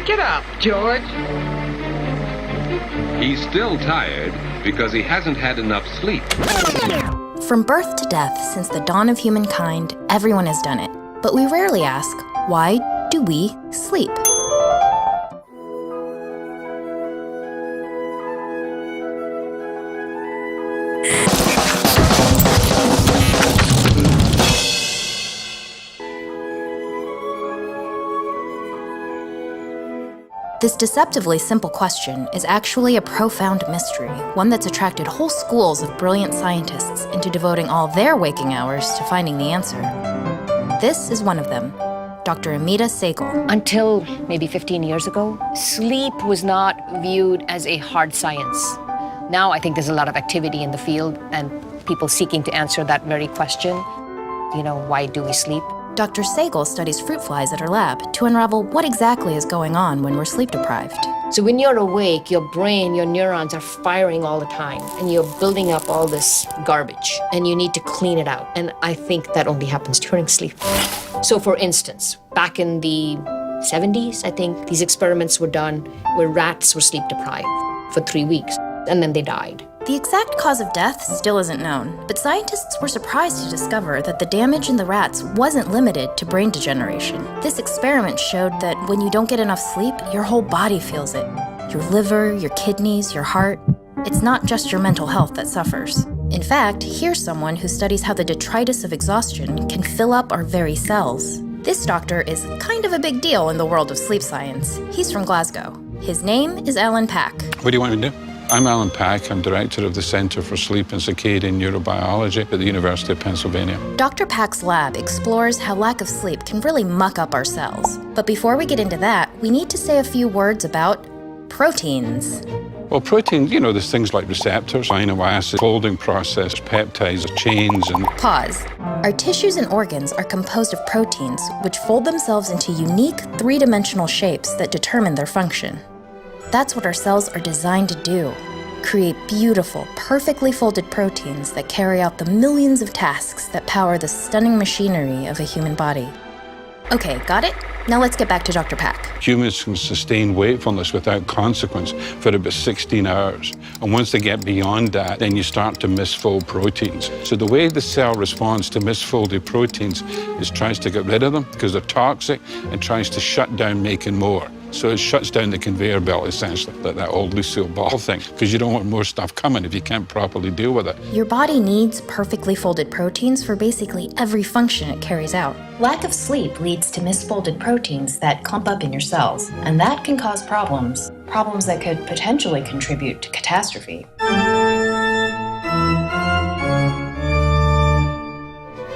Get up, George. He's still tired because he hasn't had enough sleep. From birth to death, since the dawn of humankind, everyone has done it. But we rarely ask, why do we sleep? This deceptively simple question is actually a profound mystery, one that's attracted whole schools of brilliant scientists into devoting all their waking hours to finding the answer. This is one of them, Dr. Amita Sehgal. Until maybe 15 years ago, sleep was not viewed as a hard science. Now I think there's a lot of activity in the field and people seeking to answer that very question. You know, why do we sleep? Dr. Sehgal studies fruit flies at her lab to unravel what exactly is going on when we're sleep deprived. So when you're awake, your brain, your neurons are firing all the time, and you're building up all this garbage, and you need to clean it out. And I think that only happens during sleep. So for instance, back in the 70s, I think, these experiments were done where rats were sleep deprived for 3 weeks, and then they died. The exact cause of death still isn't known, but scientists were surprised to discover that the damage in the rats wasn't limited to brain degeneration. This experiment showed that when you don't get enough sleep, your whole body feels it. Your liver, your kidneys, your heart. It's not just your mental health that suffers. In fact, here's someone who studies how the detritus of exhaustion can fill up our very cells. This doctor is kind of a big deal in the world of sleep science. He's from Glasgow. His name is Alan Pack. What do you want me to do? I'm Alan Pack. I'm director of the Center for Sleep and Circadian Neurobiology at the University of Pennsylvania. Dr. Pack's lab explores how lack of sleep can really muck up our cells. But before we get into that, we need to say a few words about proteins. Well, protein, you know, there's things like receptors, amino acids, folding process, peptides, chains, and... Pause. Our tissues and organs are composed of proteins, which fold themselves into unique three-dimensional shapes that determine their function. That's what our cells are designed to do. Create beautiful, perfectly folded proteins that carry out the millions of tasks that power the stunning machinery of a human body. Okay, got it? Now let's get back to Dr. Pack. Humans can sustain wakefulness without consequence for about 16 hours. And once they get beyond that, then you start to misfold proteins. So the way the cell responds to misfolded proteins is tries to get rid of them because they're toxic and tries to shut down making more. So it shuts down the conveyor belt, essentially, like that old Lucille Ball thing, because you don't want more stuff coming if you can't properly deal with it. Your body needs perfectly folded proteins for basically every function it carries out. Lack of sleep leads to misfolded proteins that clump up in your cells, and that can cause problems that could potentially contribute to catastrophe.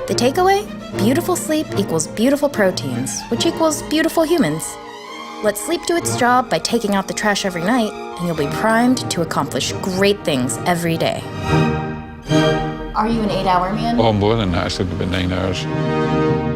The takeaway? Beautiful sleep equals beautiful proteins, which equals beautiful humans. Let sleep do its job by taking out the trash every night, and you'll be primed to accomplish great things every day. Are you an 8-hour man? Oh, more than that. I sleep about 9 hours.